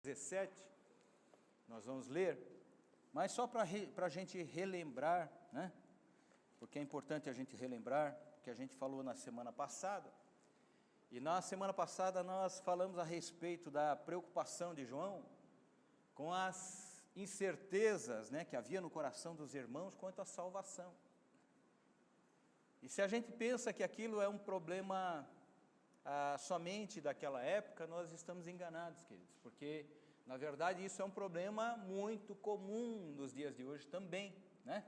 17, nós vamos ler, mas só para a gente relembrar, né? Porque é importante a gente relembrar o que a gente falou na semana passada. E na semana passada nós falamos a respeito da preocupação de João com as incertezas, né, que havia no coração dos irmãos quanto à salvação. E se a gente pensa que aquilo é um problema somente daquela época, nós estamos enganados, queridos, porque, na verdade, isso é um problema muito comum nos dias de hoje também, né?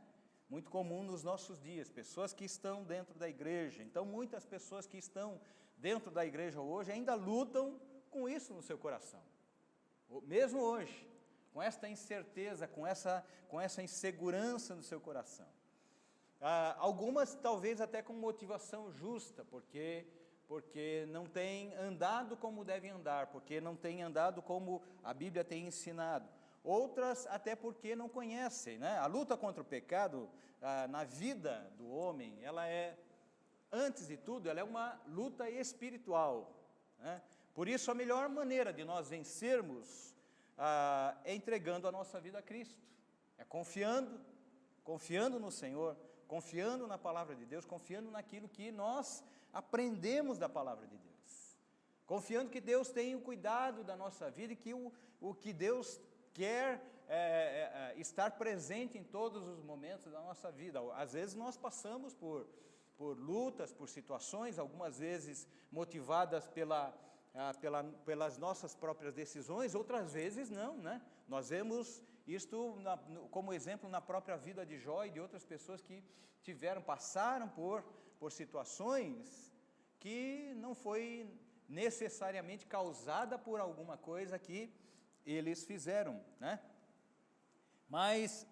Muito comum nos nossos dias, pessoas que estão dentro da igreja. Então, muitas pessoas que estão dentro da igreja hoje ainda lutam com isso no seu coração, mesmo hoje, com esta incerteza, com essa insegurança no seu coração. Algumas talvez até com motivação justa, porque não têm andado como devem andar, porque não têm andado como a Bíblia tem ensinado. Outras até porque não conhecem, né? A luta contra o pecado na vida do homem, ela é, antes de tudo, ela é uma luta espiritual, né? Por isso a melhor maneira de nós vencermos é entregando a nossa vida a Cristo, é confiando no Senhor, confiando na palavra de Deus, confiando naquilo que nós aprendemos da palavra de Deus, confiando que Deus tem o cuidado da nossa vida e que o que Deus quer estar presente em todos os momentos da nossa vida. Às vezes nós passamos por lutas, por situações, algumas vezes motivadas pelas nossas próprias decisões, outras vezes não, né? Nós vemos isto como exemplo na própria vida de Jó e de outras pessoas que passaram por situações que não foi necessariamente causada por alguma coisa que eles fizeram, né? Mas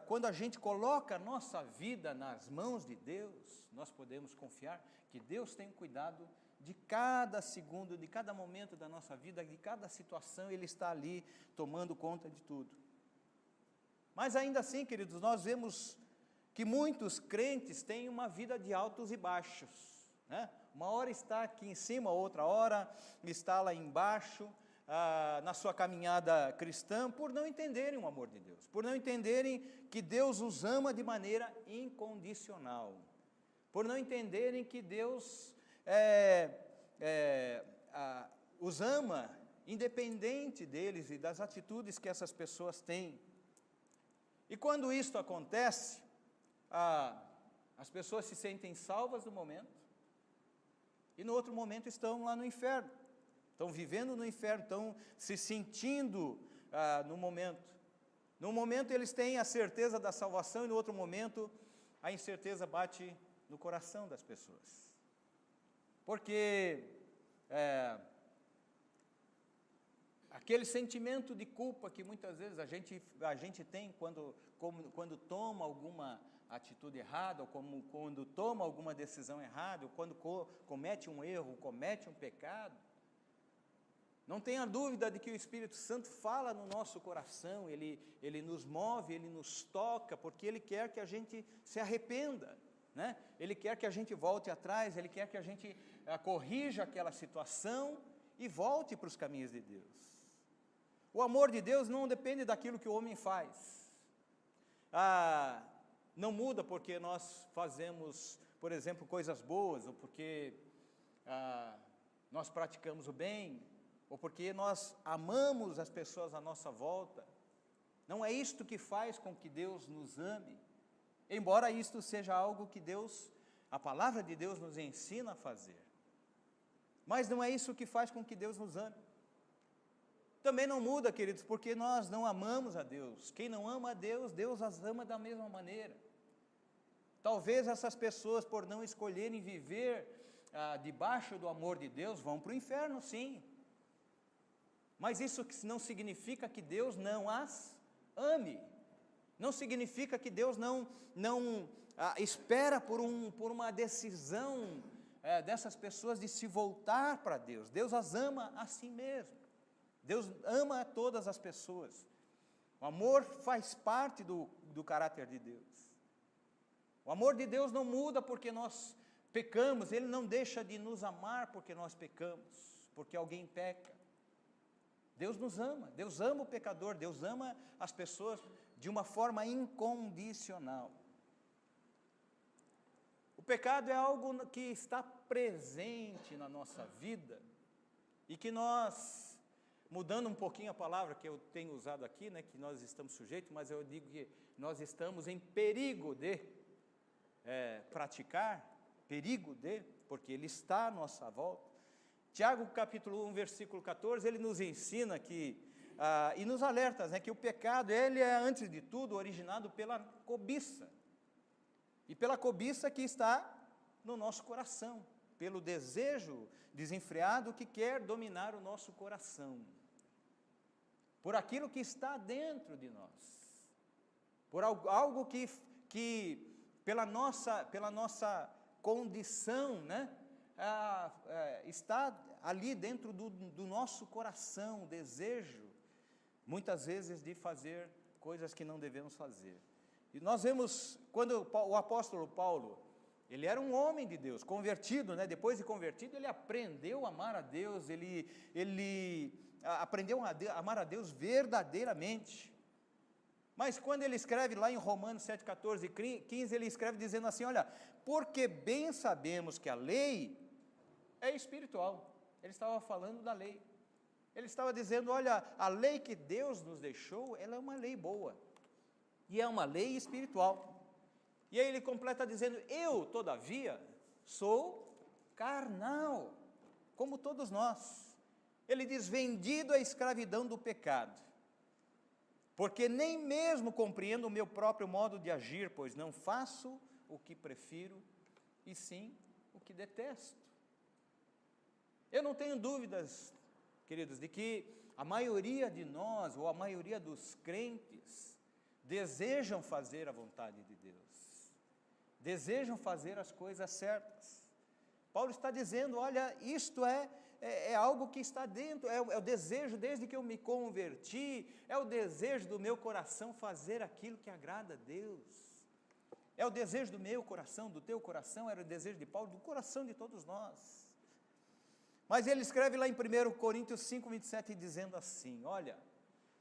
quando a gente coloca a nossa vida nas mãos de Deus, nós podemos confiar que Deus tem cuidado de cada segundo, de cada momento da nossa vida, de cada situação, Ele está ali tomando conta de tudo. Mas ainda assim, queridos, nós vemos que muitos crentes têm uma vida de altos e baixos, né? Uma hora está aqui em cima, outra hora está lá embaixo, na sua caminhada cristã, por não entenderem o amor de Deus, por não entenderem que Deus os ama de maneira incondicional, por não entenderem que Deus os ama independente deles e das atitudes que essas pessoas têm. E quando isto acontece, as pessoas se sentem salvas no momento, e no outro momento estão lá no inferno, estão vivendo no inferno, estão se sentindo no momento. No momento eles têm a certeza da salvação, e no outro momento a incerteza bate no coração das pessoas. Porque aquele sentimento de culpa que muitas vezes a gente tem quando toma alguma atitude errada, ou quando toma alguma decisão errada, ou quando comete um erro, comete um pecado, não tenha dúvida de que o Espírito Santo fala no nosso coração, ele nos move, ele nos toca, porque Ele quer que a gente se arrependa, né? Ele quer que a gente volte atrás, Ele quer que a gente corrija aquela situação e volte para os caminhos de Deus. O amor de Deus não depende daquilo que o homem faz. Não muda porque nós fazemos, por exemplo, coisas boas, ou porque nós praticamos o bem, ou porque nós amamos as pessoas à nossa volta. Não é isto que faz com que Deus nos ame, embora isto seja algo que a palavra de Deus nos ensina a fazer. Mas não é isso que faz com que Deus nos ame. Também não muda, queridos, porque nós não amamos a Deus. Quem não ama a Deus, Deus as ama da mesma maneira. Talvez essas pessoas, por não escolherem viver debaixo do amor de Deus, vão para o inferno, sim. Mas isso não significa que Deus não as ame. Não significa que Deus não espera por uma decisão dessas pessoas de se voltar para Deus. Deus as ama a si mesmo. Deus ama a todas as pessoas. O amor faz parte do caráter de Deus. O amor de Deus não muda porque nós pecamos, Ele não deixa de nos amar porque nós pecamos, porque alguém peca. Deus nos ama, Deus ama o pecador, Deus ama as pessoas de uma forma incondicional. O pecado é algo que está presente na nossa vida e que nós, mudando um pouquinho a palavra que eu tenho usado aqui, né, que nós estamos sujeitos, mas eu digo que nós estamos em perigo de praticar, porque ele está à nossa volta. Tiago capítulo 1, versículo 14, ele nos ensina que, e nos alerta, né, que o pecado, ele é antes de tudo originado pela cobiça, e pela cobiça que está no nosso coração, pelo desejo desenfreado que quer dominar o nosso coração, por aquilo que está dentro de nós, por algo que pela nossa condição, né, está ali dentro do nosso coração, o desejo, muitas vezes, de fazer coisas que não devemos fazer. E nós vemos, quando o apóstolo Paulo, ele era um homem de Deus, convertido, né? Depois de convertido, ele aprendeu a amar a Deus, ele aprendeu a amar a Deus verdadeiramente. Mas quando ele escreve lá em Romanos 7, 14 e 15, ele escreve dizendo assim, olha, porque bem sabemos que a lei é espiritual. Ele estava falando da lei. Ele estava dizendo, olha, a lei que Deus nos deixou, ela é uma lei boa. E é uma lei espiritual. E aí ele completa dizendo, eu, todavia, sou carnal, como todos nós. Ele diz, vendido à escravidão do pecado, porque nem mesmo compreendo o meu próprio modo de agir, pois não faço o que prefiro, e sim o que detesto. Eu não tenho dúvidas, queridos, de que a maioria de nós, ou a maioria dos crentes, desejam fazer a vontade de Deus, desejam fazer as coisas certas. Paulo está dizendo, olha, isto é algo que está dentro, é o desejo desde que eu me converti, é o desejo do meu coração fazer aquilo que agrada a Deus, é o desejo do meu coração, do teu coração, era o desejo de Paulo, do coração de todos nós. Mas ele escreve lá em 1 Coríntios 5, 27, dizendo assim, olha,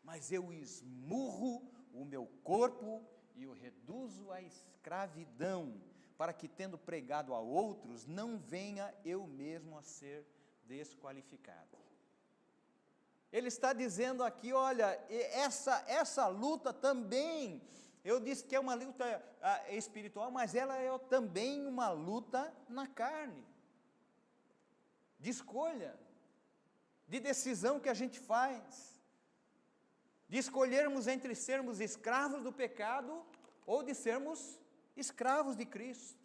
mas eu esmurro o meu corpo e o reduzo à escravidão, para que, tendo pregado a outros, não venha eu mesmo a ser desqualificado. Ele está dizendo aqui, olha, essa luta também, eu disse que é uma luta espiritual, mas ela é também uma luta na carne, de escolha, de decisão que a gente faz, de escolhermos entre sermos escravos do pecado ou de sermos escravos de Cristo.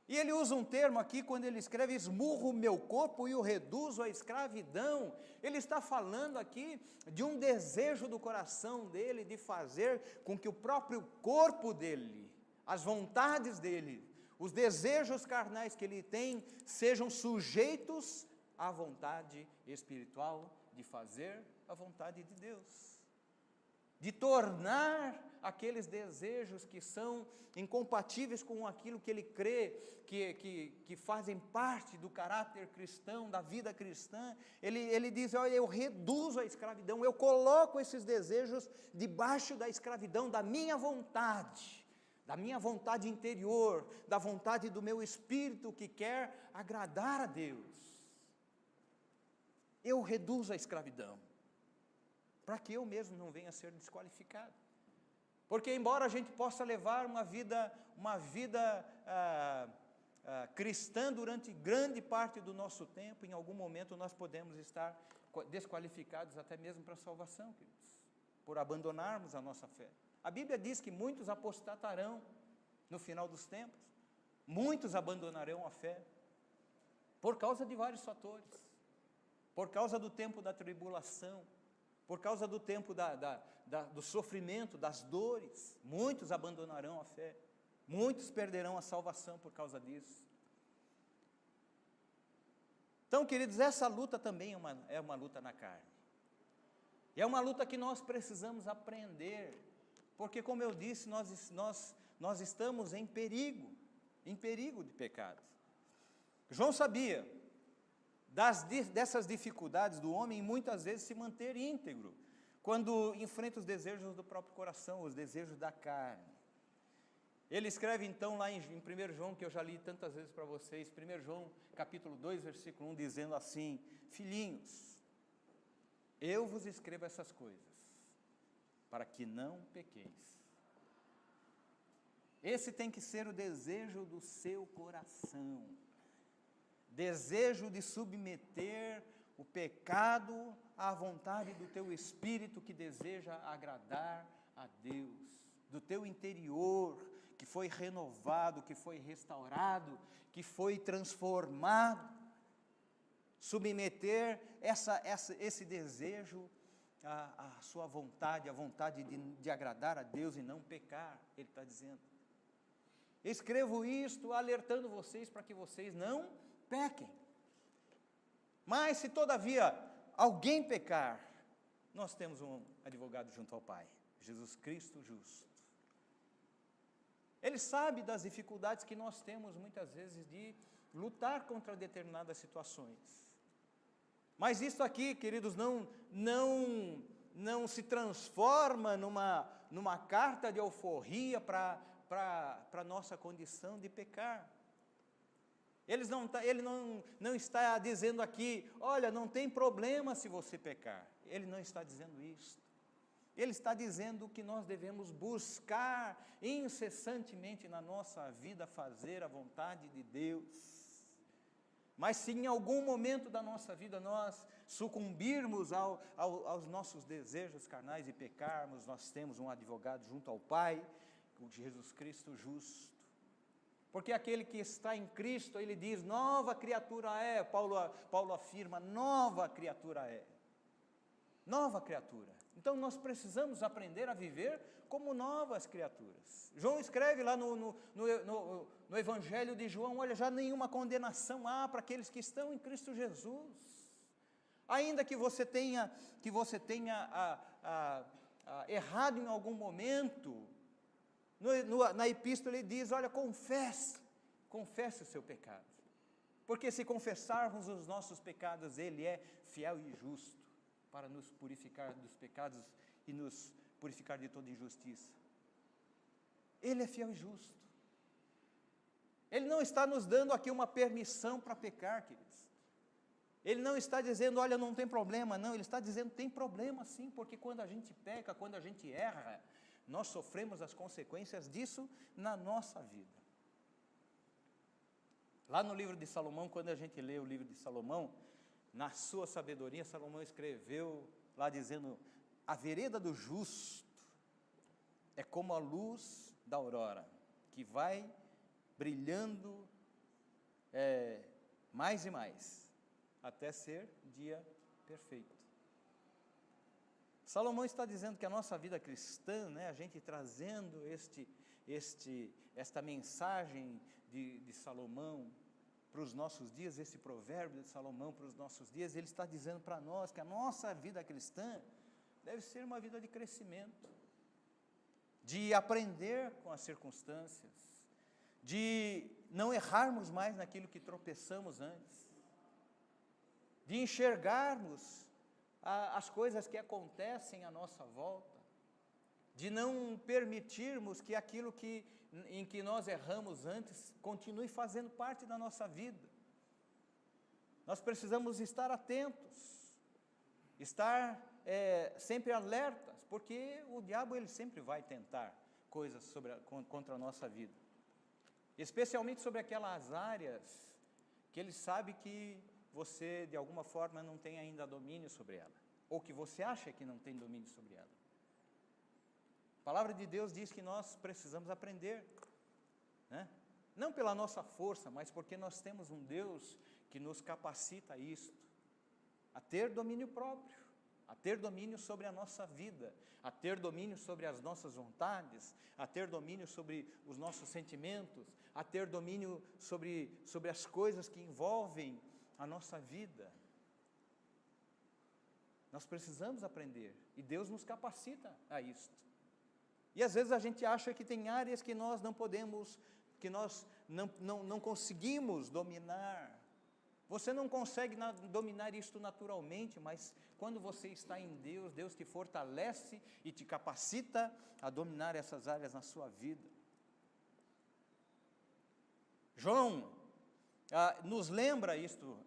E ele usa um termo aqui, quando ele escreve, esmurro o meu corpo e o reduzo à escravidão. Ele está falando aqui de um desejo do coração dele, de fazer com que o próprio corpo dele, as vontades dele, os desejos carnais que ele tem, sejam sujeitos à vontade espiritual de fazer a vontade de Deus, de tornar aqueles desejos que são incompatíveis com aquilo que ele crê, que fazem parte do caráter cristão, da vida cristã. Ele diz, olha, eu reduzo a escravidão, eu coloco esses desejos debaixo da escravidão da minha vontade interior, da vontade do meu espírito que quer agradar a Deus. Eu reduzo a escravidão, para que eu mesmo não venha a ser desqualificado. Porque embora a gente possa levar uma vida cristã durante grande parte do nosso tempo, em algum momento nós podemos estar desqualificados até mesmo para a salvação, queridos, por abandonarmos a nossa fé. A Bíblia diz que muitos apostatarão no final dos tempos, muitos abandonarão a fé, por causa de vários fatores, por causa do tempo da tribulação, por causa do tempo do sofrimento, das dores, muitos abandonarão a fé, muitos perderão a salvação por causa disso. Então, queridos, essa luta também é uma luta na carne, e é uma luta que nós precisamos aprender, porque, como eu disse, nós estamos em perigo de pecado. João sabia dessas dificuldades do homem muitas vezes se manter íntegro, quando enfrenta os desejos do próprio coração, os desejos da carne. Ele escreve então lá em 1 João, que eu já li tantas vezes para vocês, 1 João capítulo 2, versículo 1, dizendo assim: filhinhos, eu vos escrevo essas coisas, para que não pequeis. Esse tem que ser o desejo do seu coração, desejo de submeter o pecado à vontade do teu espírito que deseja agradar a Deus, do teu interior, que foi renovado, que foi restaurado, que foi transformado. Submeter esse desejo à sua vontade, a vontade de agradar a Deus e não pecar, ele está dizendo. Escrevo isto alertando vocês para que vocês não pequem. Mas se todavia alguém pecar, nós temos um advogado junto ao Pai, Jesus Cristo justo. Ele sabe das dificuldades que nós temos muitas vezes de lutar contra determinadas situações. Mas isso aqui, queridos, não se transforma numa carta de alforria para a nossa condição de pecar. Ele não está dizendo aqui, olha, não tem problema se você pecar. Ele não está dizendo isso. Ele está dizendo que nós devemos buscar incessantemente na nossa vida fazer a vontade de Deus. Mas se em algum momento da nossa vida nós sucumbirmos aos nossos desejos carnais e pecarmos, nós temos um advogado junto ao Pai, o Jesus Cristo justo. Porque aquele que está em Cristo, ele diz, nova criatura é, Paulo afirma, nova criatura é. Nova criatura. Então nós precisamos aprender a viver como novas criaturas. João escreve lá no Evangelho de João, olha, já nenhuma condenação há para aqueles que estão em Cristo Jesus. Ainda que você tenha errado em algum momento, na epístola ele diz, olha, confesse o seu pecado. Porque se confessarmos os nossos pecados, ele é fiel e justo para nos purificar dos pecados e nos purificar de toda injustiça. Ele é fiel e justo. Ele não está nos dando aqui uma permissão para pecar, queridos. Ele não está dizendo, olha, não tem problema, não. Ele está dizendo, tem problema sim, porque quando a gente peca, quando a gente erra, nós sofremos as consequências disso na nossa vida. Lá no livro de Salomão, quando a gente lê o livro de Salomão, na sua sabedoria, Salomão escreveu lá dizendo, a vereda do justo é como a luz da aurora, que vai brilhando mais e mais, até ser dia perfeito. Salomão está dizendo que a nossa vida cristã, né, a gente trazendo esta mensagem de Salomão para os nossos dias, esse provérbio de Salomão para os nossos dias, ele está dizendo para nós que a nossa vida cristã deve ser uma vida de crescimento, de aprender com as circunstâncias, de não errarmos mais naquilo que tropeçamos antes, de enxergarmos as coisas que acontecem à nossa volta, de não permitirmos que aquilo em que nós erramos antes continue fazendo parte da nossa vida. Nós precisamos estar atentos, estar sempre alertas, porque o diabo ele sempre vai tentar coisas contra a nossa vida, especialmente sobre aquelas áreas que ele sabe que você de alguma forma não tem ainda domínio sobre ela, ou que você acha que não tem domínio sobre ela. A palavra de Deus diz que nós precisamos aprender, né? Não pela nossa força, mas porque nós temos um Deus que nos capacita a isto, a ter domínio próprio, a ter domínio sobre a nossa vida, a ter domínio sobre as nossas vontades, a ter domínio sobre os nossos sentimentos, a ter domínio sobre as coisas que envolvem a nossa vida. Nós precisamos aprender, e Deus nos capacita a isto. E às vezes a gente acha que tem áreas que nós não podemos, que nós não conseguimos dominar, Você não consegue dominar isto naturalmente, mas quando você está em Deus, Deus te fortalece e te capacita a dominar essas áreas na sua vida. João nos lembra isto,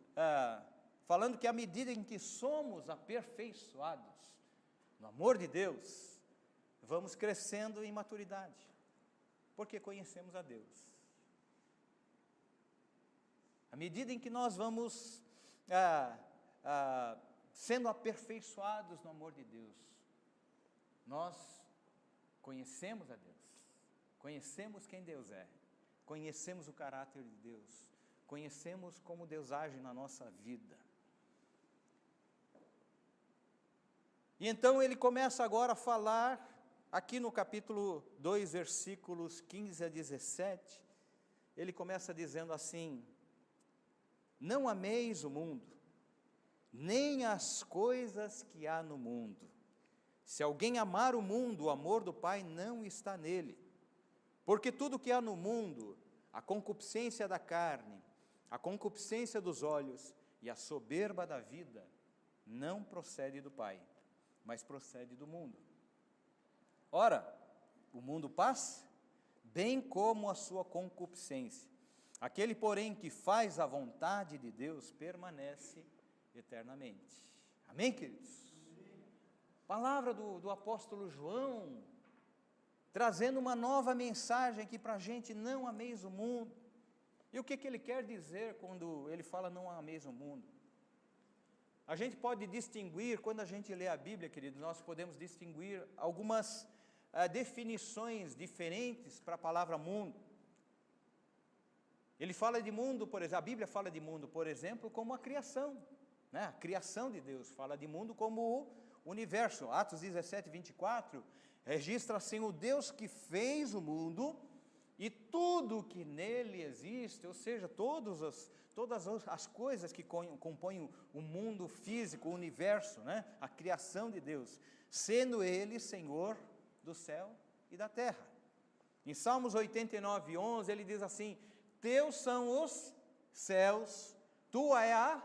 falando que à medida em que somos aperfeiçoados no amor de Deus, vamos crescendo em maturidade, porque conhecemos a Deus. À medida em que nós vamos sendo aperfeiçoados no amor de Deus, nós conhecemos a Deus, conhecemos quem Deus é, conhecemos o caráter de Deus, conhecemos como Deus age na nossa vida. E então ele começa agora a falar, aqui no capítulo 2, versículos 15 a 17, ele começa dizendo assim: não ameis o mundo, nem as coisas que há no mundo. Se alguém amar o mundo, o amor do Pai não está nele. Porque tudo que há no mundo, a concupiscência da carne, a concupiscência dos olhos e a soberba da vida, não procede do Pai, mas procede do mundo. Ora, o mundo passa, bem como a sua concupiscência. Aquele, porém, que faz a vontade de Deus, permanece eternamente. Amém, queridos? Palavra do apóstolo João, trazendo uma nova mensagem aqui para a gente: não ameis o mundo. E o que ele quer dizer quando ele fala não ameis o mundo? A gente pode distinguir, quando a gente lê a Bíblia, queridos, nós podemos distinguir algumas definições diferentes para a palavra mundo. Ele fala de mundo, por exemplo, a Bíblia fala de mundo, por exemplo, como a criação, né? A criação de Deus, fala de mundo como o universo. Atos 17, 24, registra assim: o Deus que fez o mundo e tudo que nele existe, ou seja, todas as coisas que compõem o mundo físico, o universo, né? A criação de Deus, sendo Ele Senhor do céu e da terra. Em Salmos 89, 11, ele diz assim: teus são os céus, tua é a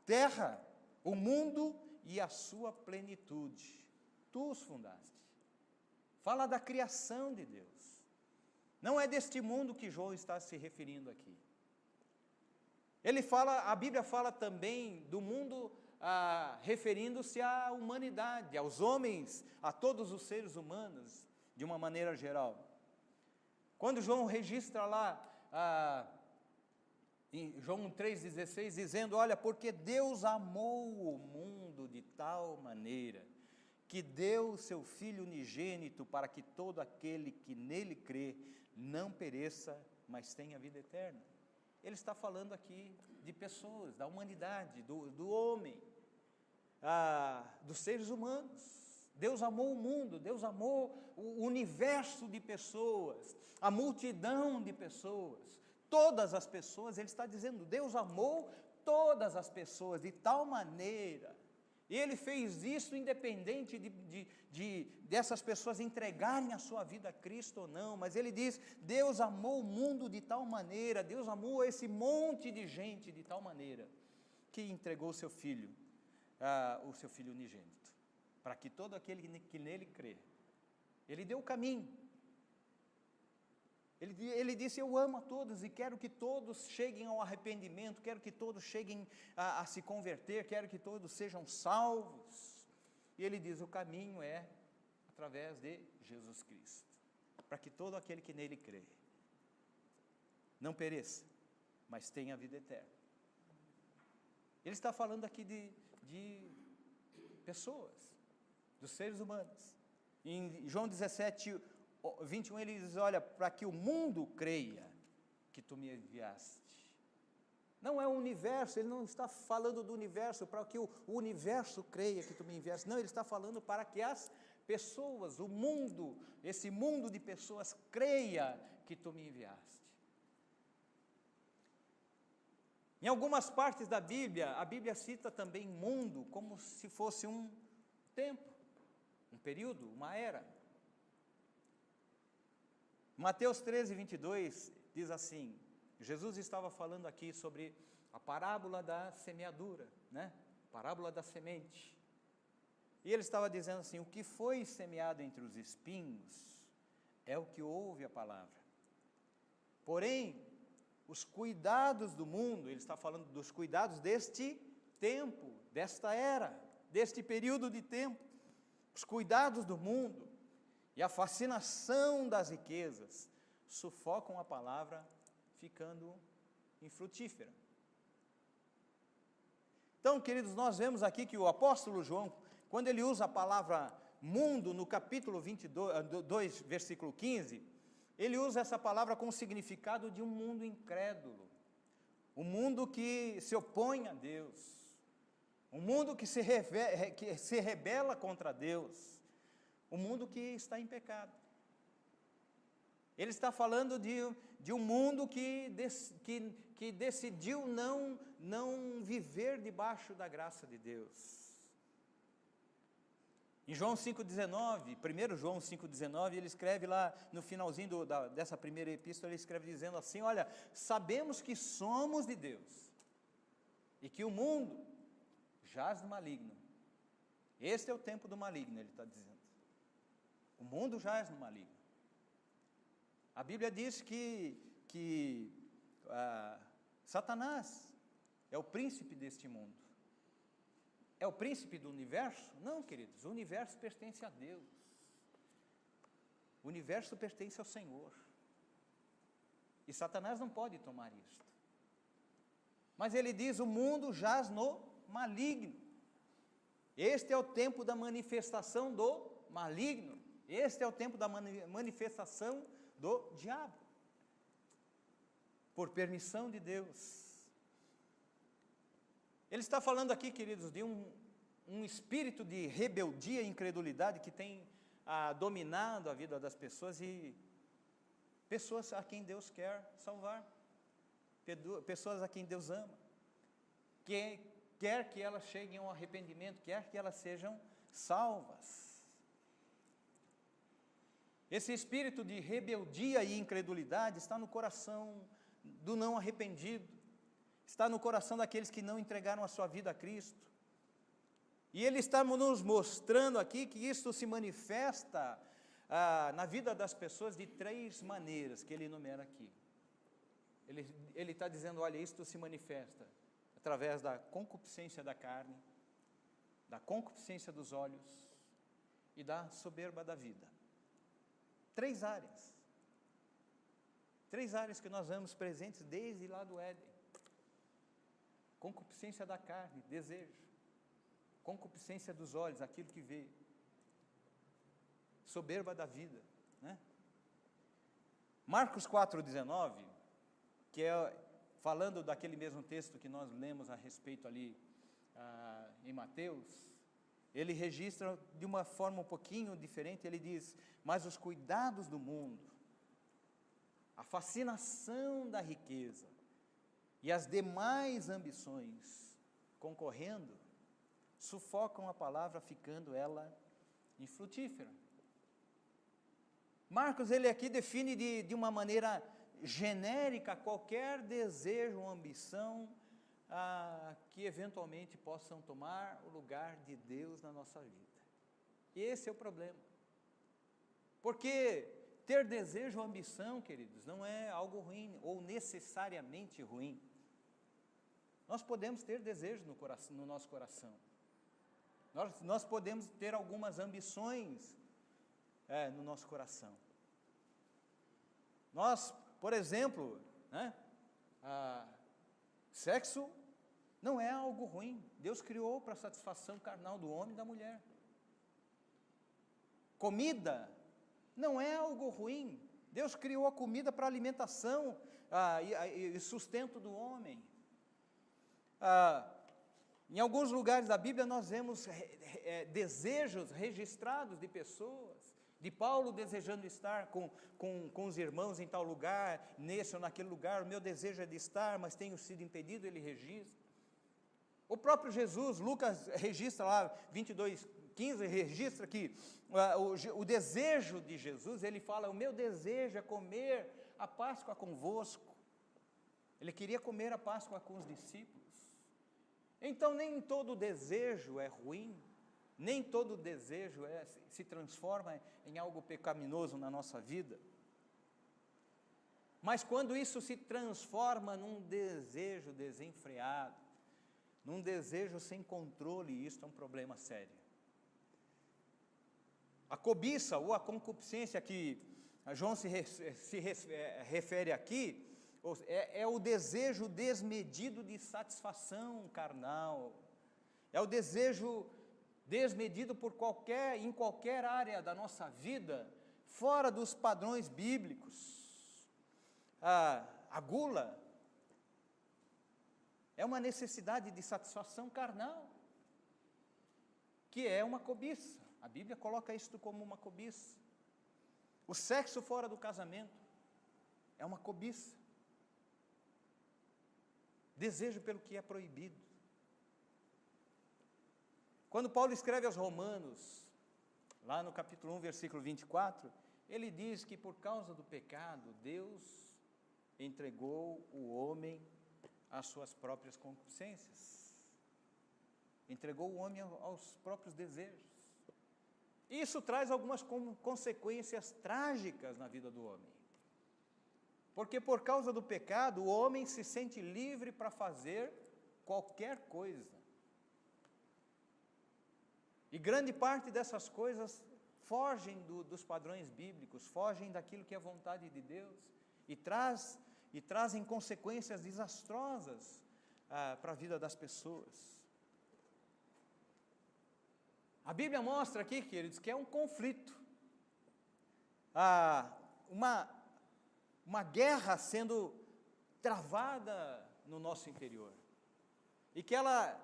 terra, o mundo e a sua plenitude, tu os fundaste. Fala da criação de Deus. Não é deste mundo que João está se referindo aqui. A Bíblia fala também do mundo referindo-se à humanidade, aos homens, a todos os seres humanos, de uma maneira geral. Quando João registra lá, em João 3,16, dizendo: olha, porque Deus amou o mundo de tal maneira, que deu o seu Filho unigênito, para que todo aquele que nele crê, não pereça, mas tenha vida eterna. Ele está falando aqui de pessoas, da humanidade, do homem, dos seres humanos. Deus amou o mundo, Deus amou o universo de pessoas, a multidão de pessoas, todas as pessoas. Ele está dizendo: Deus amou todas as pessoas de tal maneira, e Ele fez isso independente dessas pessoas entregarem a sua vida a Cristo ou não, mas Ele diz: Deus amou o mundo de tal maneira, Deus amou esse monte de gente de tal maneira, que entregou o seu Filho unigênito, para que todo aquele que nele crê. Ele deu o caminho. Ele disse: eu amo a todos e quero que todos cheguem ao arrependimento, quero que todos cheguem a se converter, quero que todos sejam salvos. E ele diz: o caminho é através de Jesus Cristo, para que todo aquele que nele crê não pereça, mas tenha a vida eterna. Ele está falando aqui de pessoas, dos seres humanos. Em João 17, 21, ele diz: olha, para que o mundo creia que tu me enviaste. Não é o universo, ele não está falando do universo, para que o universo creia que tu me enviaste. Não, ele está falando para que as pessoas, o mundo, esse mundo de pessoas creia que tu me enviaste. Em algumas partes da Bíblia, a Bíblia cita também mundo como se fosse um tempo, um período, uma era. Mateus 13, 22 diz assim: Jesus estava falando aqui sobre a parábola da semeadura, né? Parábola da semente. E ele estava dizendo assim, o que foi semeado entre os espinhos é o que ouve a palavra. Porém, os cuidados do mundo, ele está falando dos cuidados deste tempo, desta era, deste período de tempo, os cuidados do mundo e a fascinação das riquezas sufocam a palavra, ficando infrutífera. Então, queridos, nós vemos aqui que o apóstolo João, quando ele usa a palavra mundo no capítulo 2, versículo 15, ele usa essa palavra com o significado de um mundo incrédulo, um mundo que se opõe a Deus, um mundo que se rebela contra Deus, um mundo que está em pecado. Ele está falando de um mundo que decidiu não viver debaixo da graça de Deus. Em João 5,19, 1 João 5,19, ele escreve lá no finalzinho dessa primeira epístola, ele escreve dizendo assim, olha, sabemos que somos de Deus, e que o mundo jaz no maligno. Este é o tempo do maligno, ele está dizendo. O mundo jaz no maligno. A Bíblia diz que Satanás é o príncipe deste mundo. É o príncipe do universo? Não, queridos, o universo pertence a Deus. O universo pertence ao Senhor. E Satanás não pode tomar isto. Mas ele diz, o mundo jaz no maligno. Este é o tempo da manifestação do maligno. Este é o tempo da manifestação do diabo. Por permissão de Deus. Ele está falando aqui, queridos, de um espírito de rebeldia e incredulidade que tem dominado a vida das pessoas e pessoas a quem Deus quer salvar, pessoas a quem Deus ama, quer que elas cheguem ao arrependimento, quer que elas sejam salvas. Esse espírito de rebeldia e incredulidade está no coração do não arrependido, está no coração daqueles que não entregaram a sua vida a Cristo. E ele está nos mostrando aqui que isto se manifesta na vida das pessoas de 3 maneiras que ele enumera aqui. Ele está dizendo, olha, isto se manifesta através da concupiscência da carne, da concupiscência dos olhos e da soberba da vida. 3 áreas. 3 áreas que nós vemos presentes desde lá do Éden. Concupiscência da carne, desejo. Concupiscência dos olhos, aquilo que vê. Soberba da vida, né? Marcos 4,19, que é falando daquele mesmo texto que nós lemos a respeito ali em Mateus, ele registra de uma forma um pouquinho diferente, ele diz, mas os cuidados do mundo, a fascinação da riqueza e as demais ambições concorrendo, sufocam a palavra, ficando ela infrutífera. Marcos, ele aqui define de uma maneira genérica qualquer desejo ou ambição que eventualmente possam tomar o lugar de Deus na nossa vida. E esse é o problema. Porque ter desejo ou ambição, queridos, não é algo ruim ou necessariamente ruim. Nós podemos ter desejo no nosso coração. Nós podemos ter algumas ambições no nosso coração. Nós, por exemplo, sexo não é algo ruim. Deus criou para a satisfação carnal do homem e da mulher. Comida não é algo ruim. Deus criou a comida para alimentação e sustento do homem. Em alguns lugares da Bíblia nós vemos desejos registrados de pessoas, de Paulo desejando estar com os irmãos em tal lugar, nesse ou naquele lugar, o meu desejo é de estar, mas tenho sido impedido, ele registra. O próprio Jesus, Lucas registra lá, 22:15, registra que o desejo de Jesus, ele fala, o meu desejo é comer a Páscoa convosco. Ele queria comer a Páscoa com os discípulos. Então, nem todo desejo é ruim, nem todo desejo se transforma em algo pecaminoso na nossa vida. Mas quando isso se transforma num desejo desenfreado, num desejo sem controle, isso é um problema sério. A cobiça ou a concupiscência que João se refere aqui, é o desejo desmedido de satisfação carnal, é o desejo desmedido em qualquer área da nossa vida, fora dos padrões bíblicos. A gula é uma necessidade de satisfação carnal, que é uma cobiça. A Bíblia coloca isto como uma cobiça. O sexo fora do casamento é uma cobiça. Desejo pelo que é proibido. Quando Paulo escreve aos Romanos, lá no capítulo 1, versículo 24, ele diz que por causa do pecado, Deus entregou o homem às suas próprias concupiscências. Entregou o homem aos próprios desejos. Isso traz algumas consequências trágicas na vida do homem. Porque por causa do pecado, o homem se sente livre para fazer qualquer coisa. E grande parte dessas coisas fogem dos padrões bíblicos, fogem daquilo que é vontade de Deus, e trazem consequências desastrosas para a vida das pessoas. A Bíblia mostra aqui, queridos, que é um conflito, uma guerra sendo travada no nosso interior, e que ela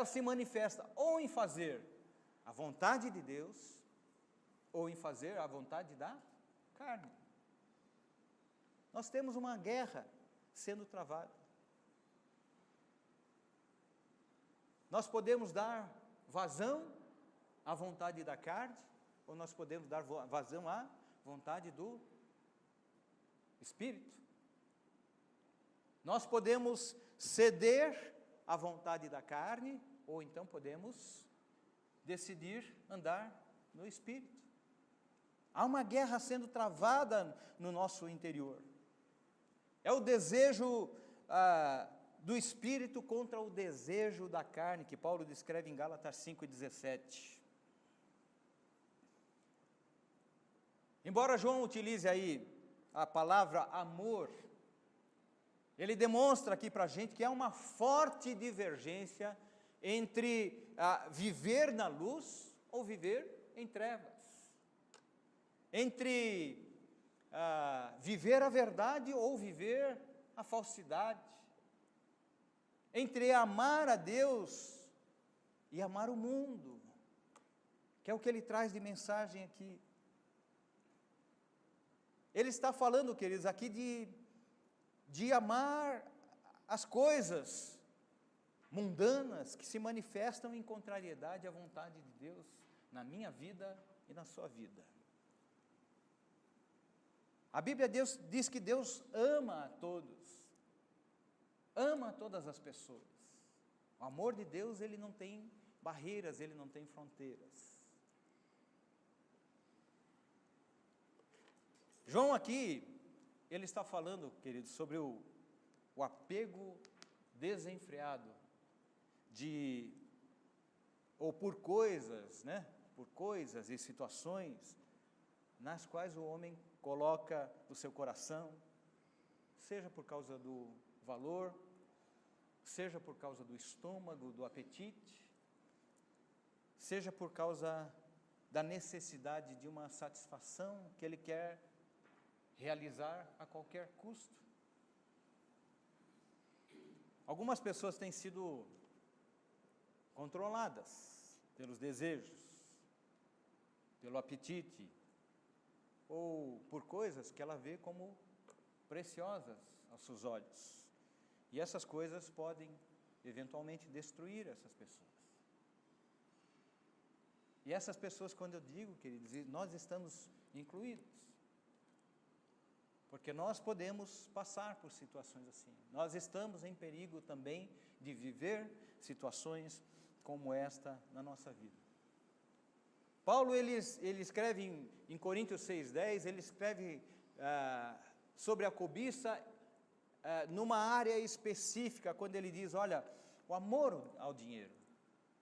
se manifesta ou em fazer a vontade de Deus, ou em fazer a vontade da carne. Nós temos uma guerra sendo travada. Nós podemos dar vazão à vontade da carne, ou nós podemos dar vazão à vontade do Espírito. Nós podemos ceder à vontade da carne, ou então podemos decidir andar no Espírito. Há uma guerra sendo travada no nosso interior. É o desejo do Espírito contra o desejo da carne, que Paulo descreve em Gálatas 5,17. Embora João utilize aí a palavra amor, ele demonstra aqui para a gente que há uma forte divergência entre viver na luz ou viver em trevas, entre viver a verdade ou viver a falsidade, entre amar a Deus e amar o mundo, que é o que ele traz de mensagem aqui. Ele está falando, queridos, aqui de amar as coisas mundanas que se manifestam em contrariedade à vontade de Deus na minha vida e na sua vida. A Bíblia diz que Deus ama a todos, ama todas as pessoas. O amor de Deus, ele não tem barreiras, ele não tem fronteiras. João aqui, ele está falando, queridos, sobre o apego desenfreado ou por coisas, né? Por coisas e situações nas quais o homem coloca o seu coração, seja por causa do valor, seja por causa do estômago, do apetite, seja por causa da necessidade de uma satisfação que ele quer realizar a qualquer custo. Algumas pessoas têm sido controladas pelos desejos, pelo apetite, ou por coisas que ela vê como preciosas aos seus olhos. E essas coisas podem, eventualmente, destruir essas pessoas. E essas pessoas, quando eu digo, queridos, nós estamos incluídos. porque nós podemos passar por situações assim. Nós estamos em perigo também de viver situações como esta na nossa vida. Paulo, ele escreve em Coríntios 6,10, ele escreve sobre a cobiça numa área específica, quando ele diz, olha, o amor ao dinheiro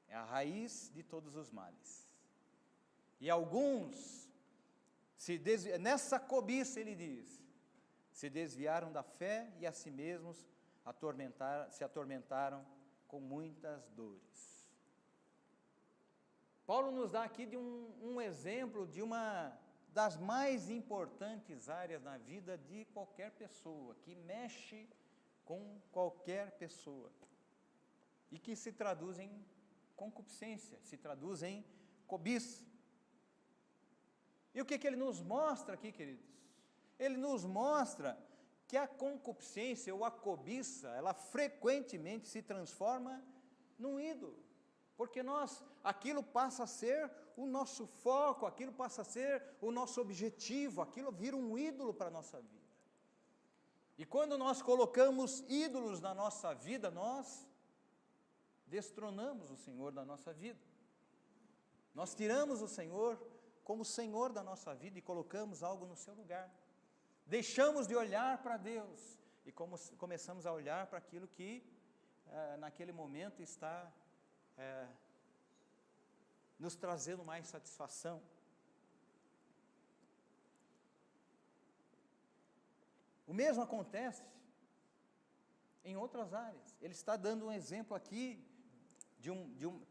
é a raiz de todos os males. E alguns, nessa cobiça, ele diz, se desviaram da fé e a si mesmos se atormentaram com muitas dores. Paulo nos dá aqui de um exemplo de uma das mais importantes áreas na vida de qualquer pessoa, que mexe com qualquer pessoa, e que se traduz em concupiscência, se traduz em cobiça. E o que ele nos mostra aqui, queridos? Ele nos mostra que a concupiscência ou a cobiça, ela frequentemente se transforma num ídolo, porque aquilo passa a ser o nosso foco, aquilo passa a ser o nosso objetivo, aquilo vira um ídolo para a nossa vida. E quando nós colocamos ídolos na nossa vida, nós destronamos o Senhor da nossa vida. Nós tiramos o Senhor como Senhor da nossa vida e colocamos algo no seu lugar. Deixamos de olhar para Deus e começamos a olhar para aquilo que naquele momento está nos trazendo mais satisfação. O mesmo acontece em outras áreas. Ele está dando um exemplo aqui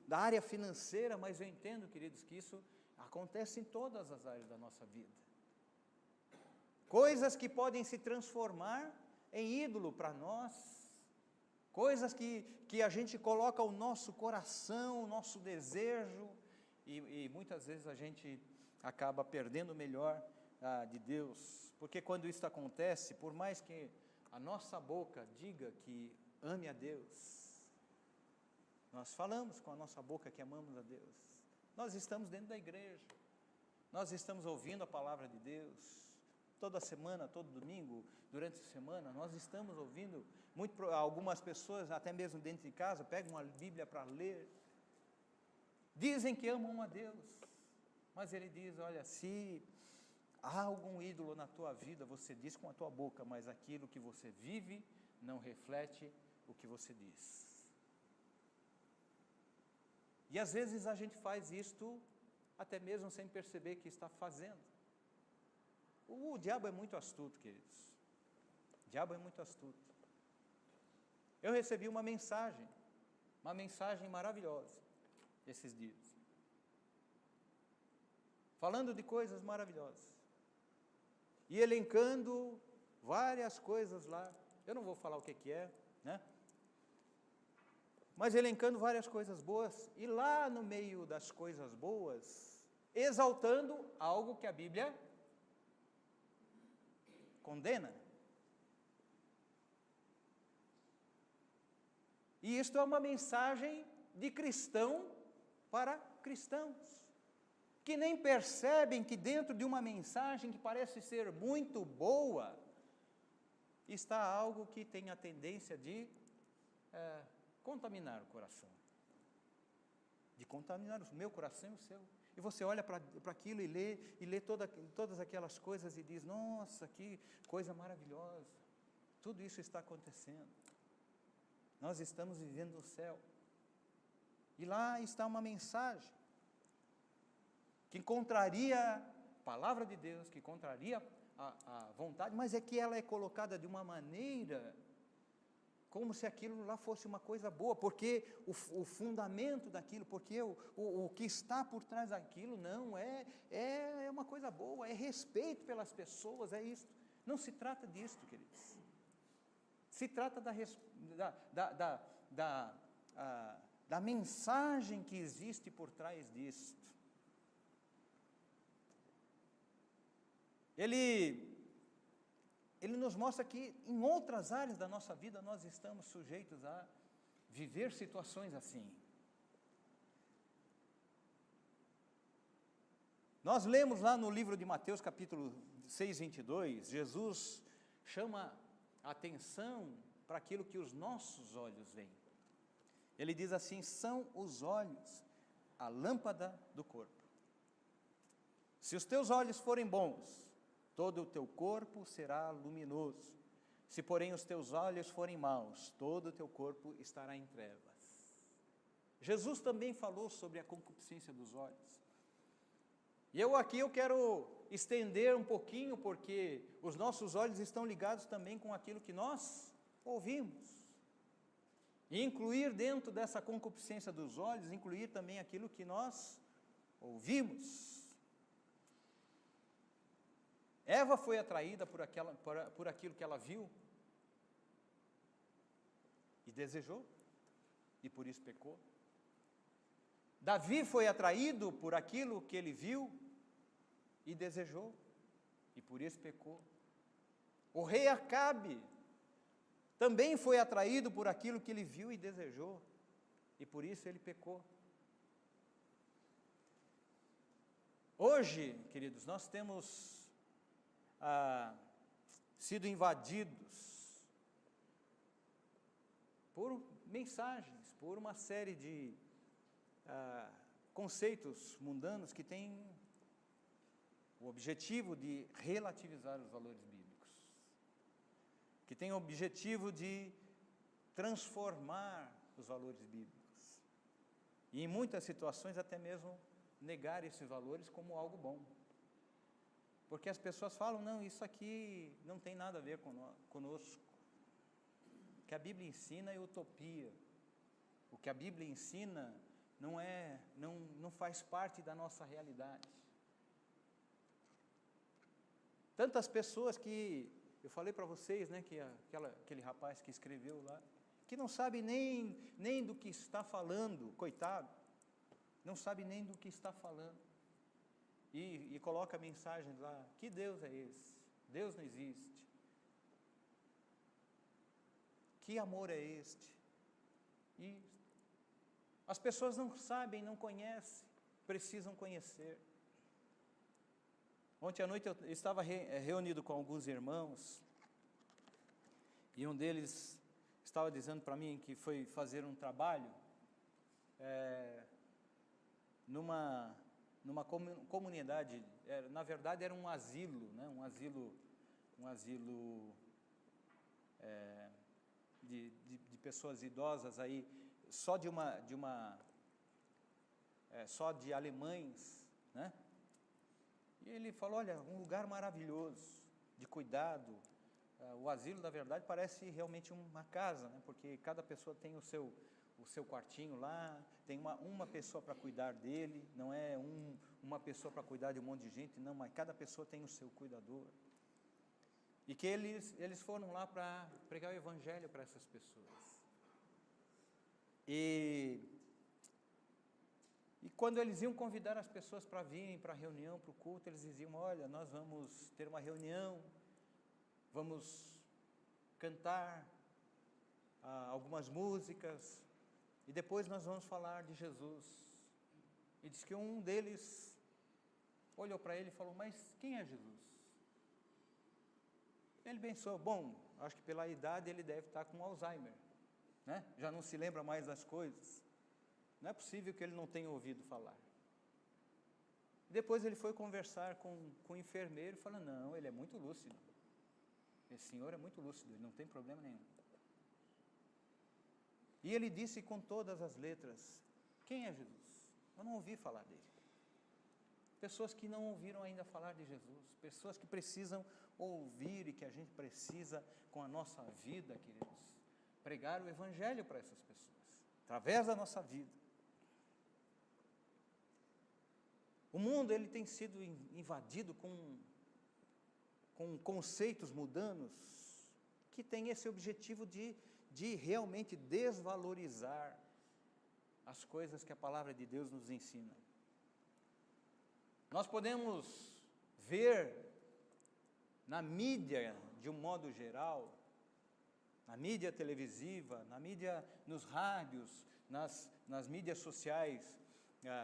da área financeira, mas eu entendo, queridos, que isso acontece em todas as áreas da nossa vida. Coisas que podem se transformar em ídolo para nós, coisas que a gente coloca o nosso coração, o nosso desejo, e muitas vezes a gente acaba perdendo o melhor de Deus, porque quando isso acontece, por mais que a nossa boca diga que ame a Deus, nós falamos com a nossa boca que amamos a Deus, nós estamos dentro da igreja, nós estamos ouvindo a palavra de Deus, toda semana, todo domingo, durante a semana, nós estamos ouvindo, algumas pessoas, até mesmo dentro de casa, pegam uma Bíblia para ler, dizem que amam a Deus, mas ele diz, olha, se há algum ídolo na tua vida, você diz com a tua boca, mas aquilo que você vive não reflete o que você diz. E às vezes a gente faz isto até mesmo sem perceber que está fazendo. O diabo é muito astuto, queridos. O diabo é muito astuto. Eu recebi uma mensagem maravilhosa esses dias, falando de coisas maravilhosas e elencando várias coisas lá. Eu não vou falar o que é, né? Mas elencando várias coisas boas, e lá no meio das coisas boas, exaltando algo que a Bíblia condena. E isto é uma mensagem de cristão para cristãos, que nem percebem que dentro de uma mensagem que parece ser muito boa, está algo que tem a tendência de contaminar o coração, de contaminar o meu coração e o seu. E você olha para aquilo e lê todas aquelas coisas e diz, nossa, que coisa maravilhosa, tudo isso está acontecendo, nós estamos vivendo no céu, e lá está uma mensagem, que contraria a palavra de Deus, que contraria a vontade, mas é que ela é colocada de uma maneira, como se aquilo lá fosse uma coisa boa, porque o fundamento daquilo, porque o que está por trás daquilo, não, é uma coisa boa, é respeito pelas pessoas, é isso. Não se trata disso, queridos. Se trata da mensagem que existe por trás disso. Ele nos mostra que em outras áreas da nossa vida nós estamos sujeitos a viver situações assim. Nós lemos lá no livro de Mateus, capítulo 6, 22, Jesus chama a atenção para aquilo que os nossos olhos veem. Ele diz assim: são os olhos a lâmpada do corpo. Se os teus olhos forem bons, todo o teu corpo será luminoso. Se, porém, os teus olhos forem maus, todo o teu corpo estará em trevas. Jesus também falou sobre a concupiscência dos olhos. E eu quero estender um pouquinho, porque os nossos olhos estão ligados também com aquilo que nós ouvimos. E incluir dentro dessa concupiscência dos olhos, incluir também aquilo que nós ouvimos. Eva foi atraída por aquilo que ela viu e desejou, e por isso pecou. Davi foi atraído por aquilo que ele viu e desejou, e por isso pecou. O rei Acabe também foi atraído por aquilo que ele viu e desejou, e por isso ele pecou. Hoje, queridos, nós temos sido invadidos por mensagens, por uma série de conceitos mundanos que têm o objetivo de relativizar os valores bíblicos, que têm o objetivo de transformar os valores bíblicos, e em muitas situações até mesmo negar esses valores como algo bom, porque as pessoas falam: não, isso aqui não tem nada a ver conosco. O que a Bíblia ensina é utopia, o que a Bíblia ensina não faz parte da nossa realidade. Tantas pessoas que, eu falei para vocês, né, que aquele rapaz que escreveu lá, que não sabe nem do que está falando, coitado, não sabe nem do que está falando, e coloca mensagens lá: que Deus é esse? Deus não existe. Que amor é este? E as pessoas não sabem, não conhecem, precisam conhecer. Ontem à noite eu estava reunido com alguns irmãos, e um deles estava dizendo para mim que foi fazer um trabalho numa comunidade, na verdade era um asilo, né? um asilo de pessoas idosas aí, só de alemães, né? E ele falou: olha, um lugar maravilhoso, de cuidado. O asilo, na verdade, parece realmente uma casa, né? Porque cada pessoa tem o seu quartinho lá, tem uma pessoa para cuidar dele, não é uma pessoa para cuidar de um monte de gente, não, mas cada pessoa tem o seu cuidador. E que eles foram lá para pregar o evangelho para essas pessoas. E quando eles iam convidar as pessoas para virem para a reunião, para o culto, eles diziam: olha, nós vamos ter uma reunião, vamos cantar algumas músicas, e depois nós vamos falar de Jesus. E diz que um deles olhou para ele e falou: mas quem é Jesus? Ele pensou: bom, acho que pela idade ele deve estar com Alzheimer, né? Já não se lembra mais das coisas. Não é possível que ele não tenha ouvido falar. Depois ele foi conversar com o enfermeiro e falou: não, ele é muito lúcido. Esse senhor é muito lúcido, ele não tem problema nenhum. E ele disse com todas as letras: quem é Jesus? Eu não ouvi falar dele. Pessoas que não ouviram ainda falar de Jesus, pessoas que precisam ouvir, e que a gente precisa, com a nossa vida, queridos, pregar o evangelho para essas pessoas, através da nossa vida. O mundo, ele tem sido invadido com conceitos mundanos que têm esse objetivo de realmente desvalorizar as coisas que a palavra de Deus nos ensina. Nós podemos ver na mídia, de um modo geral, na mídia televisiva, na mídia, nos rádios, nas mídias sociais,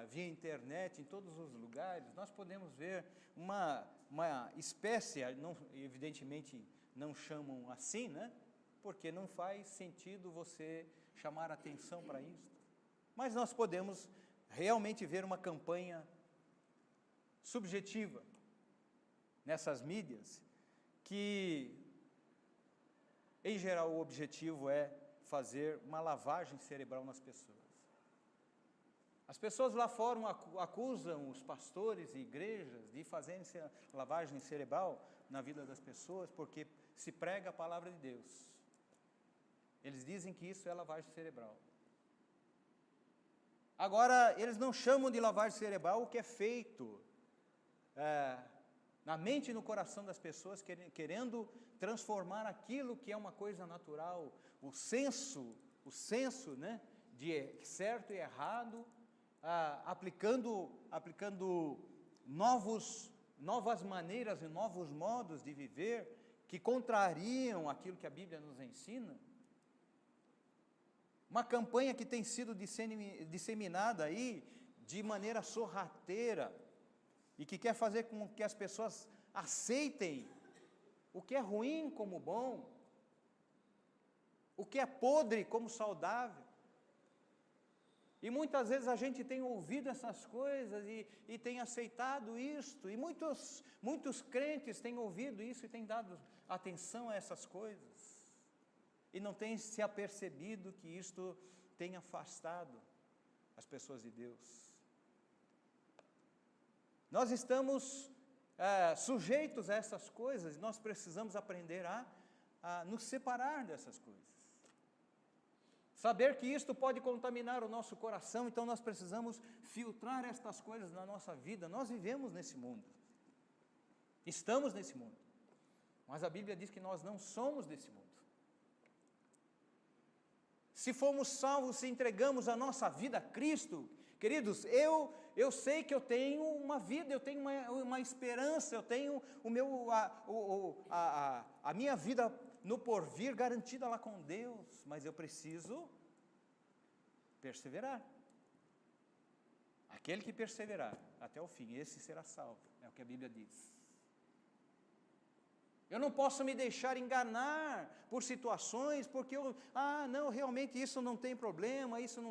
via internet, em todos os lugares, nós podemos ver uma espécie, não, evidentemente não chamam assim, né? Porque não faz sentido você chamar atenção para isso. Mas nós podemos realmente ver uma campanha subjetiva nessas mídias, que, em geral, o objetivo é fazer uma lavagem cerebral nas pessoas. As pessoas lá fora acusam os pastores e igrejas de fazerem lavagem cerebral na vida das pessoas, porque se prega a palavra de Deus. Eles dizem que isso é lavagem cerebral. Agora, eles não chamam de lavagem cerebral o que é feito na mente e no coração das pessoas, querendo transformar aquilo que é uma coisa natural, o senso, né, de certo e errado, aplicando novas maneiras e novos modos de viver, que contrariam aquilo que a Bíblia nos ensina. Uma campanha que tem sido disseminada aí de maneira sorrateira, e que quer fazer com que as pessoas aceitem o que é ruim como bom, o que é podre como saudável. E muitas vezes a gente tem ouvido essas coisas e tem aceitado isto, e muitos crentes têm ouvido isso e têm dado atenção a essas coisas, e não têm se apercebido que isto tem afastado as pessoas de Deus. Nós estamos sujeitos a essas coisas, e nós precisamos aprender a nos separar dessas coisas. Saber que isto pode contaminar o nosso coração, então nós precisamos filtrar estas coisas na nossa vida. Nós vivemos nesse mundo, estamos nesse mundo, mas a Bíblia diz que nós não somos desse mundo. Se fomos salvos, se entregamos a nossa vida a Cristo, queridos, eu sei que eu tenho uma vida, eu tenho uma esperança, eu tenho a minha vida no porvir garantida lá com Deus, mas eu preciso perseverar. Aquele que perseverar até o fim, esse será salvo, é o que a Bíblia diz. Eu não posso me deixar enganar por situações, porque não, realmente isso não tem problema, isso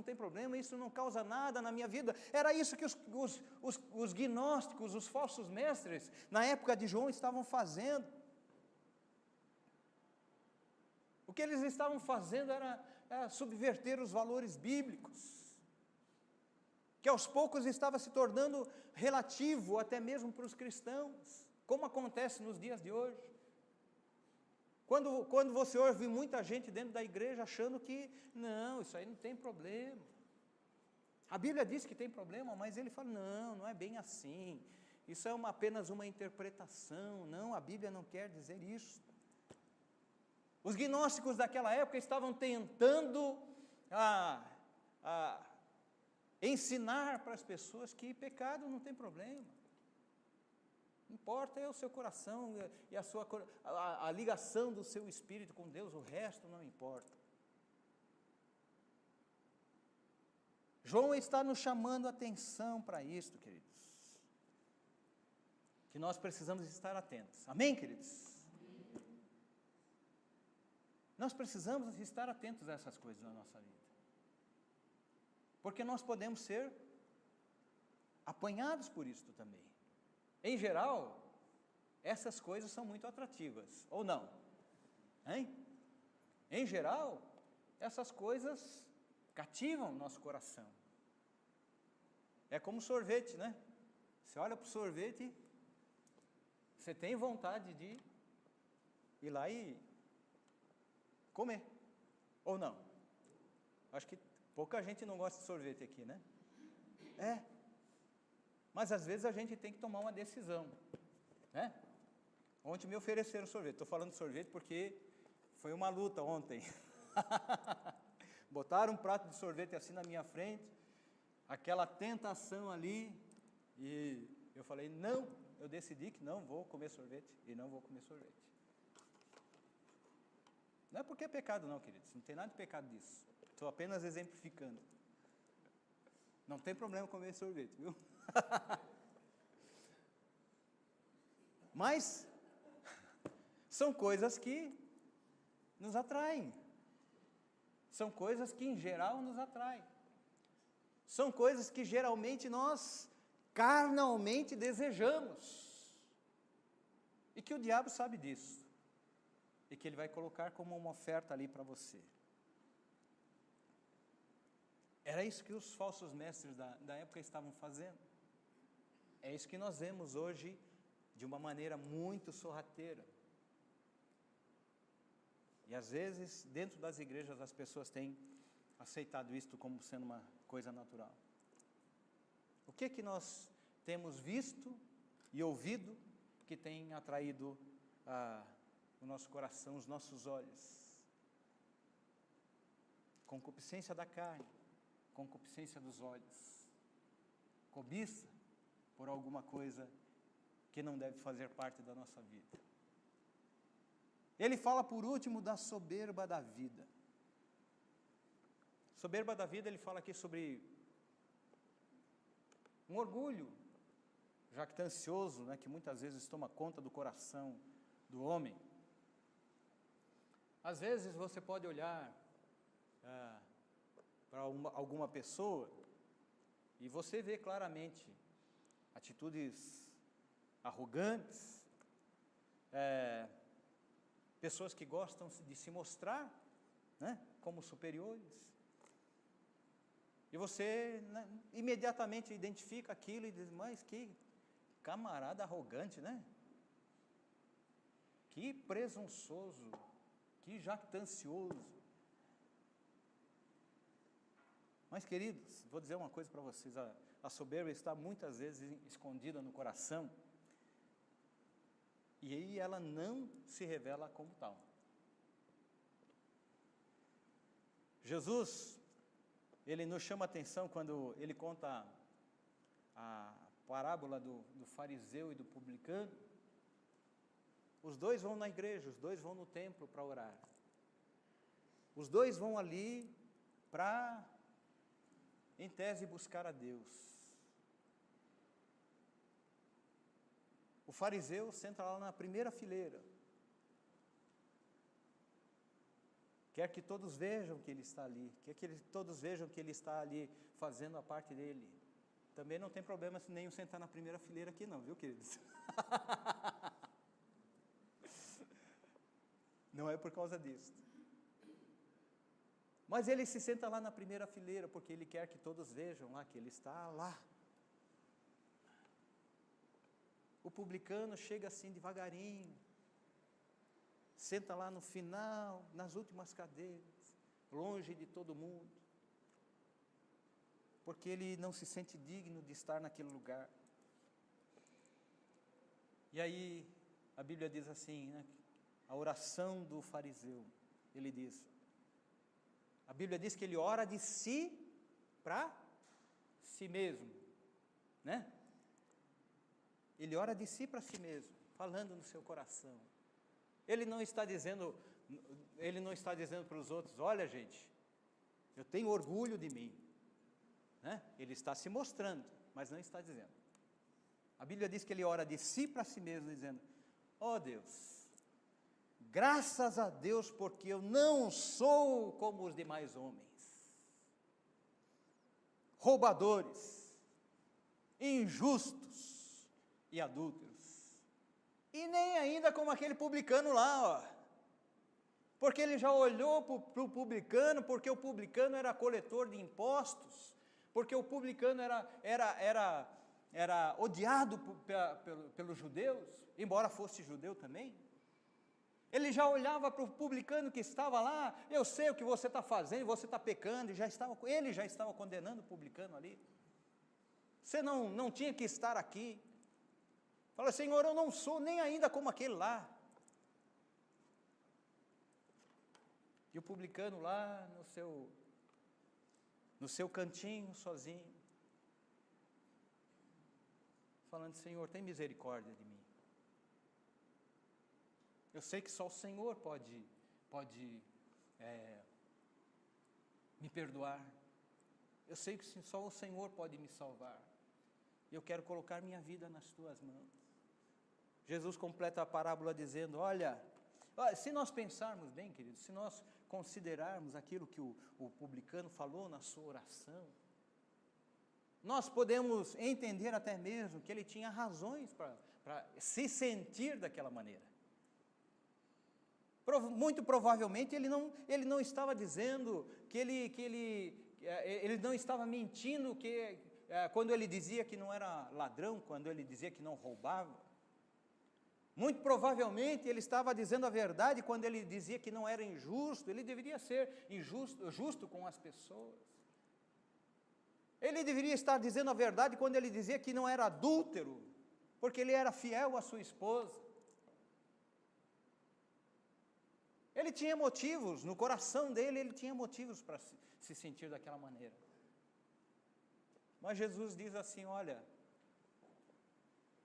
não causa nada na minha vida. Era isso que os gnósticos, os falsos mestres, na época de João, estavam fazendo. O que eles estavam fazendo era subverter os valores bíblicos, que aos poucos estava se tornando relativo até mesmo para os cristãos, como acontece nos dias de hoje. Quando você ouve muita gente dentro da igreja achando que, não, isso aí não tem problema. A Bíblia diz que tem problema, mas ele fala, não é bem assim. Isso é apenas uma interpretação. Não, a Bíblia não quer dizer isso. Os gnósticos daquela época estavam tentando ensinar para as pessoas que pecado não tem problema. Importa é o seu coração e a ligação do seu espírito com Deus, o resto não importa. João está nos chamando a atenção para isto, queridos. Que nós precisamos estar atentos. Amém, queridos? Amém. Nós precisamos estar atentos a essas coisas na nossa vida. Porque nós podemos ser apanhados por isto também. Em geral, essas coisas são muito atrativas, ou não? Hein? Em geral, essas coisas cativam o nosso coração. É como sorvete, né? Você olha para o sorvete, você tem vontade de ir lá e comer, ou não? Acho que pouca gente não gosta de sorvete aqui, né? Mas às vezes a gente tem que tomar uma decisão, né? Ontem me ofereceram sorvete, estou falando de sorvete porque foi uma luta ontem. Botaram um prato de sorvete assim na minha frente, aquela tentação ali, e eu falei, não, eu decidi que não vou comer sorvete, e não vou comer sorvete. Não é porque é pecado não, queridos, não tem nada de pecado disso, estou apenas exemplificando. Não tem problema comer sorvete, viu? Mas são coisas que nos atraem. São coisas que, em geral, nos atraem. São coisas que, geralmente, nós carnalmente desejamos. E que o diabo sabe disso. E que ele vai colocar como uma oferta ali para você. Era isso que os falsos mestres da época estavam fazendo. É isso que nós vemos hoje de uma maneira muito sorrateira. E às vezes, dentro das igrejas, as pessoas têm aceitado isto como sendo uma coisa natural. O que nós temos visto e ouvido que tem atraído o nosso coração, os nossos olhos? Concupiscência da carne, concupiscência dos olhos, cobiça por alguma coisa que não deve fazer parte da nossa vida. Ele fala por último da soberba da vida. Soberba da vida, ele fala aqui sobre um orgulho jactancioso, né, que muitas vezes toma conta do coração do homem. Às vezes você pode olhar para alguma pessoa e você vê claramente atitudes arrogantes, pessoas que gostam de se mostrar, né, como superiores. E você, né, imediatamente identifica aquilo e diz, mas que camarada arrogante, né? Que presunçoso, que jactancioso. Mas, queridos, vou dizer uma coisa para vocês, a soberba está muitas vezes escondida no coração, e aí ela não se revela como tal. Jesus, ele nos chama a atenção quando ele conta a parábola do fariseu e do publicano. Os dois vão na igreja, os dois vão no templo para orar. Os dois vão ali para, em tese, buscar a Deus. O fariseu senta lá na primeira fileira. Quer que todos vejam que ele está ali. Quer que todos vejam que ele está ali fazendo a parte dele. Também não tem problema se nenhum sentar na primeira fileira aqui não, viu, queridos? Não é por causa disso. Mas ele se senta lá na primeira fileira porque ele quer que todos vejam lá que ele está lá. O publicano chega assim devagarinho, senta lá no final, nas últimas cadeiras, longe de todo mundo, porque ele não se sente digno de estar naquele lugar. E aí, a Bíblia diz assim, né, a oração do fariseu, ele diz, a Bíblia diz que ele ora de si para si mesmo, né? Ele ora de si para si mesmo, falando no seu coração. Ele não está dizendo para os outros, olha gente, eu tenho orgulho de mim, né? Ele está se mostrando, mas não está dizendo. A Bíblia diz que ele ora de si para si mesmo, dizendo, ó Deus, graças a Deus porque eu não sou como os demais homens, roubadores, injustos, e adúlteros, e nem ainda como aquele publicano lá, ó, porque ele já olhou para o publicano, porque o publicano era coletor de impostos, porque o publicano era odiado pelos judeus, embora fosse judeu também. Ele já olhava para o publicano que estava lá, eu sei o que você está fazendo, você está pecando, ele já estava condenando o publicano ali. Você não tinha que estar aqui. Fala, Senhor, eu não sou nem ainda como aquele lá. E o publicano lá no seu cantinho, sozinho, falando, Senhor, tem misericórdia de mim. Eu sei que só o Senhor pode me perdoar. Eu sei que só o Senhor pode me salvar. Eu quero colocar minha vida nas tuas mãos. Jesus completa a parábola dizendo, olha, Se nós pensarmos bem, queridos, se nós considerarmos aquilo que o publicano falou na sua oração, nós podemos entender até mesmo que ele tinha razões para se sentir daquela maneira. Muito provavelmente ele não estava dizendo que ele não estava mentindo quando ele dizia que não era ladrão, quando ele dizia que não roubava. Muito provavelmente ele estava dizendo a verdade quando ele dizia que não era injusto. Ele deveria ser justo com as pessoas. Ele deveria estar dizendo a verdade quando ele dizia que não era adúltero, porque ele era fiel à sua esposa. Ele tinha motivos, no coração dele ele tinha motivos para se sentir daquela maneira. Mas Jesus diz assim, olha,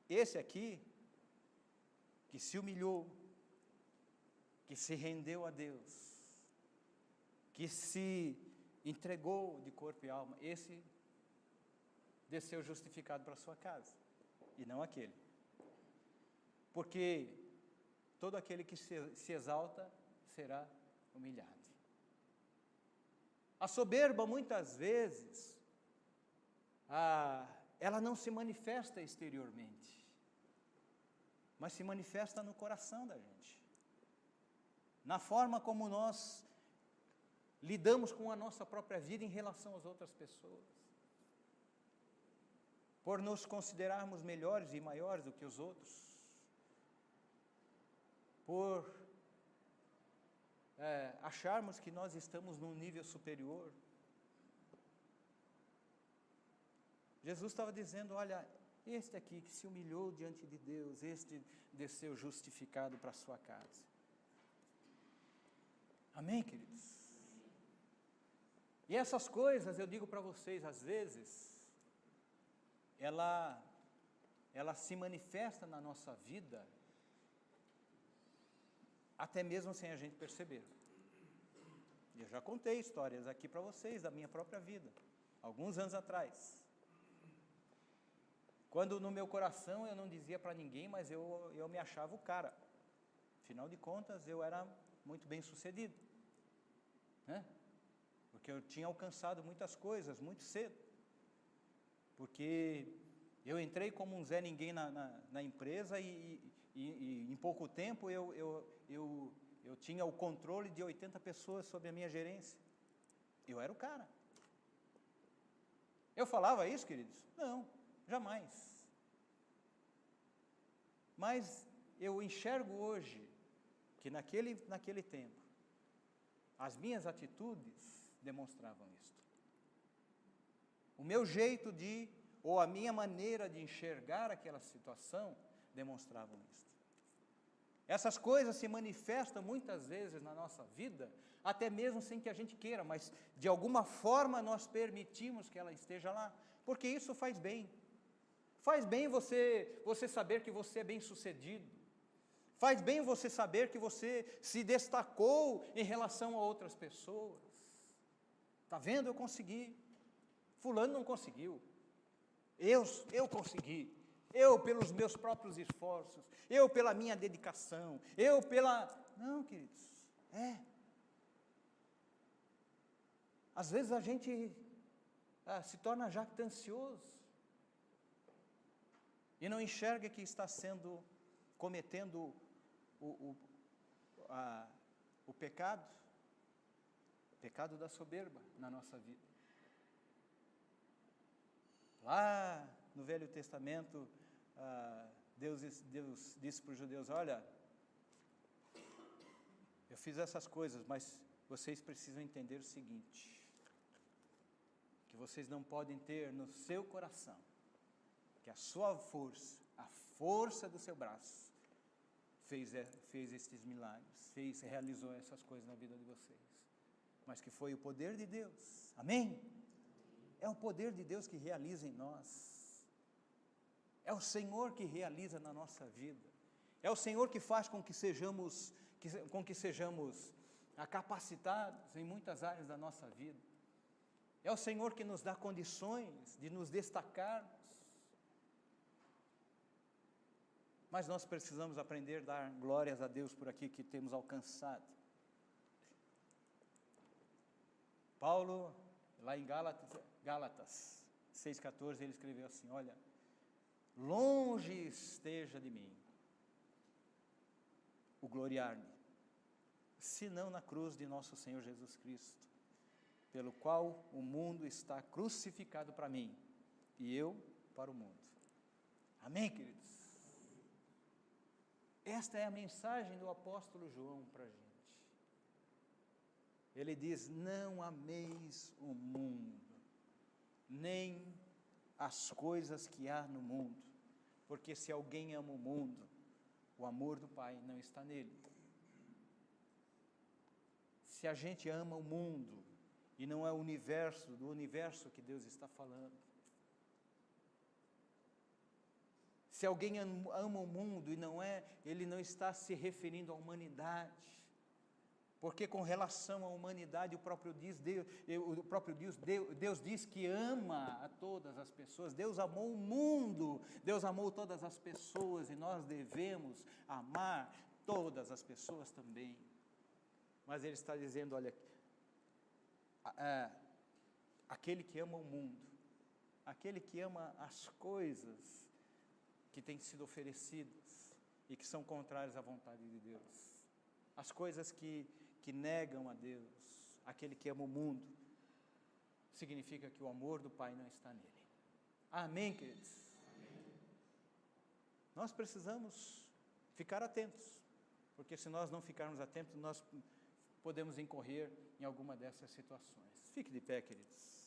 esse aqui, que se humilhou, que se rendeu a Deus, que se entregou de corpo e alma, esse desceu justificado para a sua casa, e não aquele. Porque todo aquele que se exalta será humilhado. A soberba, muitas vezes, ela não se manifesta exteriormente, mas se manifesta no coração da gente, na forma como nós lidamos com a nossa própria vida em relação às outras pessoas, por nos considerarmos melhores e maiores do que os outros, por acharmos que nós estamos num nível superior. Jesus estava dizendo, olha, este aqui que se humilhou diante de Deus, este desceu justificado para a sua casa. Amém, queridos? E essas coisas, eu digo para vocês, às vezes, ela se manifesta na nossa vida, até mesmo sem a gente perceber. Eu já contei histórias aqui para vocês, da minha própria vida, alguns anos atrás. Quando no meu coração eu não dizia para ninguém, mas eu me achava o cara. Afinal de contas, eu era muito bem sucedido, né? Porque eu tinha alcançado muitas coisas muito cedo. Porque eu entrei como um Zé Ninguém na empresa e em pouco tempo eu tinha o controle de 80 pessoas sob a minha gerência. Eu era o cara. Eu falava isso, queridos? Não, jamais. Mas eu enxergo hoje que naquele tempo, as minhas atitudes demonstravam isto. O meu jeito ou a minha maneira de enxergar aquela situação demonstravam isto. Essas coisas se manifestam muitas vezes na nossa vida, até mesmo sem que a gente queira, mas de alguma forma nós permitimos que ela esteja lá, porque isso faz bem. Faz bem você saber que você é bem-sucedido. Faz bem você saber que você se destacou em relação a outras pessoas. Está vendo? Eu consegui. Fulano não conseguiu. Eu consegui. Eu pelos meus próprios esforços. Eu pela minha dedicação. Não, queridos. Às vezes a gente se torna jactancioso. E não enxerga que está cometendo o pecado da soberba na nossa vida. Lá no Velho Testamento, Deus disse para os judeus, olha, eu fiz essas coisas, mas vocês precisam entender o seguinte, que vocês não podem ter no seu coração que a sua força, a força do seu braço, fez estes milagres, realizou essas coisas na vida de vocês, mas que foi o poder de Deus, amém? É o poder de Deus que realiza em nós, é o Senhor que realiza na nossa vida, é o Senhor que faz com que sejamos capacitados em muitas áreas da nossa vida, é o Senhor que nos dá condições de nos destacarmos. mas nós precisamos aprender a dar glórias a Deus por aquilo que temos alcançado. Paulo, lá em Gálatas 6,14, ele escreveu assim: olha, longe esteja de mim o gloriar-me, senão na cruz de nosso Senhor Jesus Cristo, pelo qual o mundo está crucificado para mim, e eu para o mundo. Amém, queridos? Esta é a mensagem do apóstolo João para a gente. Ele diz: não ameis o mundo, nem as coisas que há no mundo, porque se alguém ama o mundo, o amor do Pai não está nele. Se a gente ama o mundo, e não é o universo, do universo que Deus está falando. Se alguém ama o mundo e ele não está se referindo à humanidade, porque com relação à humanidade, Deus diz que ama a todas as pessoas. Deus amou o mundo, Deus amou todas as pessoas, e nós devemos amar todas as pessoas também. Mas Ele está dizendo, olha, aquele que ama o mundo, aquele que ama as coisas que têm sido oferecidas e que são contrárias à vontade de Deus, as coisas que negam a Deus, aquele que ama o mundo, significa que o amor do Pai não está nele. Amém, queridos? Amém. Nós precisamos ficar atentos, porque se nós não ficarmos atentos, nós podemos incorrer em alguma dessas situações. Fique de pé, queridos.